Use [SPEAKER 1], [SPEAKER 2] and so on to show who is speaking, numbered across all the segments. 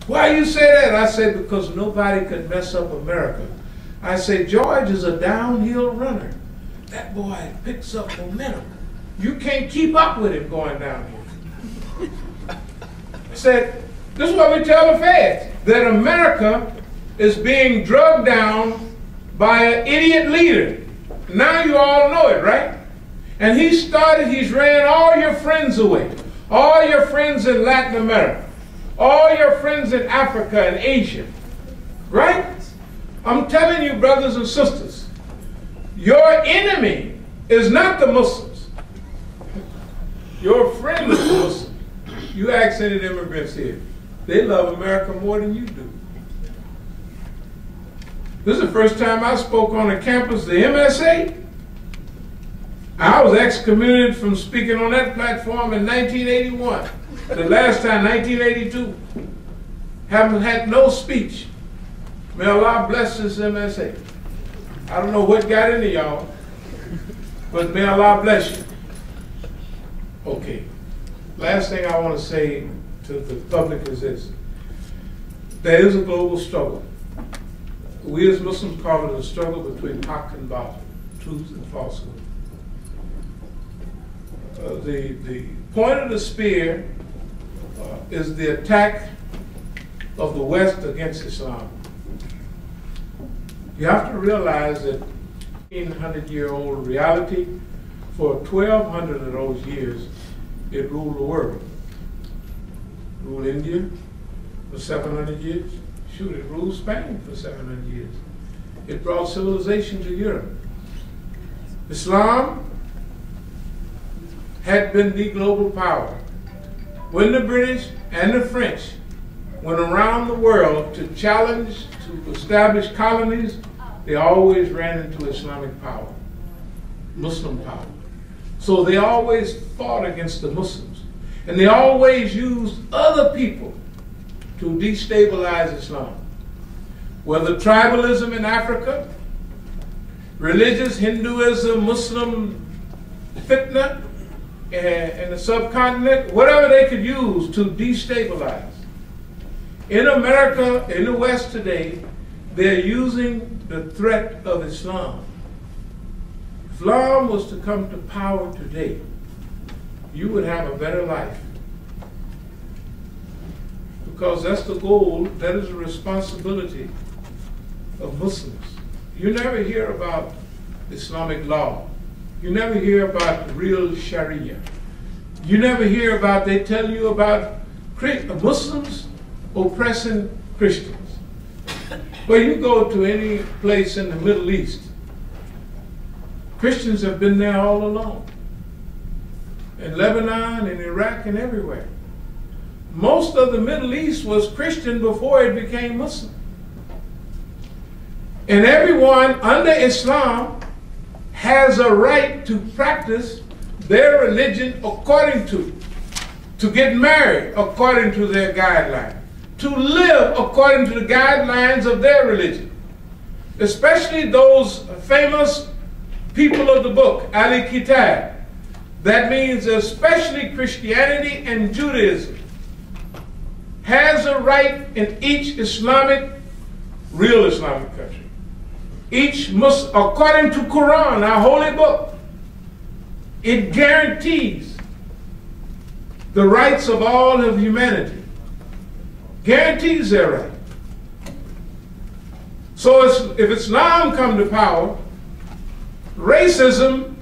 [SPEAKER 1] Why you say that? I said, because nobody can mess up America. I said, George is a downhill runner. That boy picks up momentum. You can't keep up with him going downhill. I said, this is what we tell the feds, that America is being drugged down by an idiot leader. Now you all know it, right? And he's ran all your friends away. All your friends in Latin America. All your friends in Africa and Asia. Right? I'm telling you, brothers and sisters, your enemy is not the Muslims. Your friend is the Muslim. You ask any of the immigrants here. They love America more than you do. This is the first time I spoke on a campus, the MSA. I was excommunicated from speaking on that platform in 1981. The last time, 1982. Haven't had no speech. May Allah bless this MSA. I don't know what got into y'all, but may Allah bless you. Okay. Last thing I want to say to the public is this. There is a global struggle. We as Muslims call it a struggle between haqq and batil, truth and falsehood. The point of the spear is the attack of the West against Islam. You have to realize that 1,500-year-old reality, for 1,200 of those years, it ruled the world. It ruled India for 700 years. Shoot, it ruled Spain for 700 years. It brought civilization to Europe. Islam had been the global power. When the British and the French went around the world to challenge, to establish colonies, they always ran into Islamic power, Muslim power. So they always fought against the Muslims. And they always used other people to destabilize Islam. Whether tribalism in Africa, religious Hinduism, Muslim fitna in the subcontinent, whatever they could use to destabilize. In America, in the West today, they're using the threat of Islam. If Islam was to come to power today, you would have a better life. Because that's the goal, that is the responsibility of Muslims. You never hear about Islamic law. You never hear about real Sharia. You never hear about, they tell you about Muslims oppressing Christians. Well, you go to any place in the Middle East, Christians have been there all along. In Lebanon, in Iraq, and everywhere. Most of the Middle East was Christian before it became Muslim. And everyone under Islam has a right to practice their religion according to get married according to their guidelines, to live according to the guidelines of their religion. Especially those famous people of the book, Ali Kitab. That means especially Christianity and Judaism has a right in each Islamic, real Islamic country. Each Muslim, according to Quran, our holy book, it guarantees the rights of all of humanity. Guarantees their right. So if Islam come to power, racism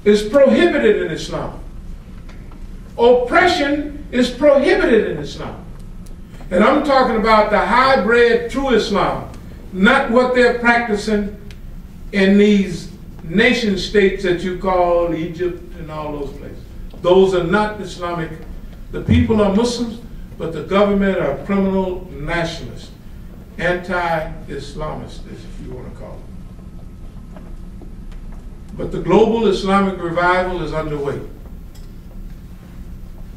[SPEAKER 1] is prohibited in Islam. Oppression is prohibited in Islam. And I'm talking about the hybrid true Islam, not what they're practicing in these nation states that you call Egypt and all those places. Those are not Islamic. The people are Muslims, but the government are criminal nationalists, anti-Islamists, if you want to call them. But the global Islamic revival is underway.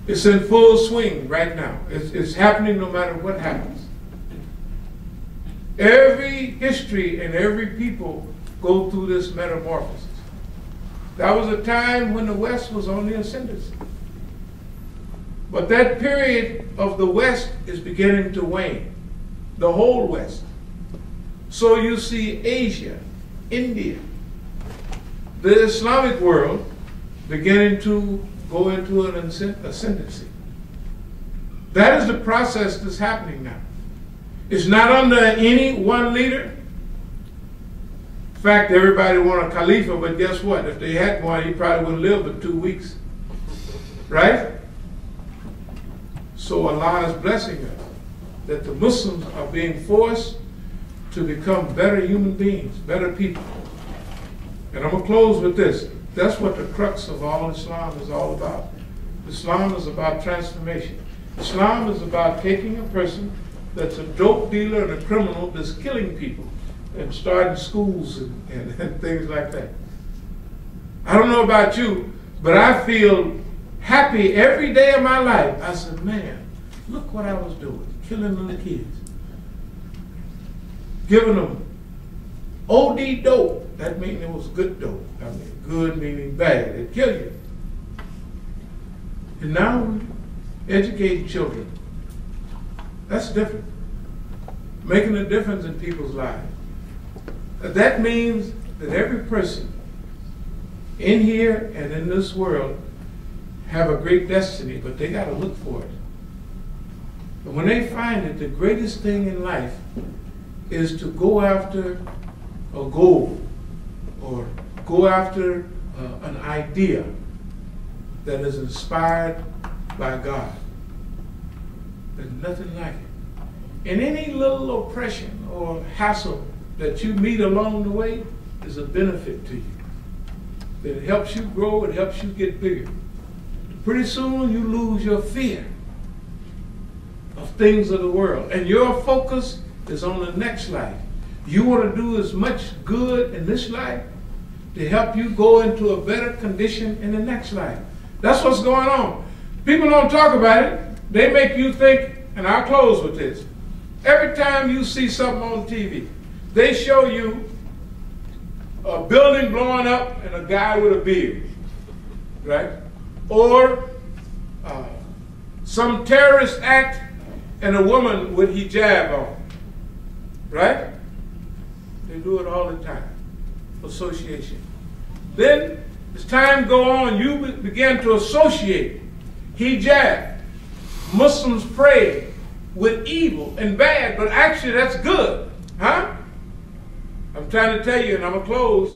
[SPEAKER 1] It's in full swing right now. It's happening no matter what happens. Every history and every people go through this metamorphosis. That was a time when the West was on the ascendancy. But that period of the West is beginning to wane, the whole West. So you see Asia, India, the Islamic world beginning to go into an ascendancy. That is the process that's happening now. It's not under any one leader. In fact, everybody want a Khalifa, but guess what? If they had one, he probably wouldn't live but 2 weeks. Right? So Allah is blessing us that the Muslims are being forced to become better human beings, better people. And I'm going to close with this. That's what the crux of all Islam is all about. Islam is about transformation. Islam is about taking a person that's a dope dealer and a criminal that's killing people and starting schools and things like that. I don't know about you, but I feel happy every day of my life. I said, man, look what I was doing, killing little kids. Giving them OD dope. That means it was good dope. I mean, good meaning bad. It kill you. And now we educate children. That's different. Making a difference in people's lives. That means that every person in here and in this world have a great destiny, but they got to look for it. And when they find it, the greatest thing in life is to go after a goal or go after an idea that is inspired by God. There's nothing like it. And any little oppression or hassle that you meet along the way is a benefit to you. It helps you grow, it helps you get bigger. Pretty soon you lose your fear of things of the world, and your focus is on the next life. You want to do as much good in this life to help you go into a better condition in the next life. That's what's going on. People don't talk about it. They make you think, and I'll close with this. Every time you see something on TV, they show you a building blowing up and a guy with a beard, right? Or some terrorist act and a woman with hijab on, right? They do it all the time. Association. Then, as time go on, you begin to associate hijab, Muslims pray, with evil and bad, but actually that's good, huh? I'm trying to tell you, and I'm going to close.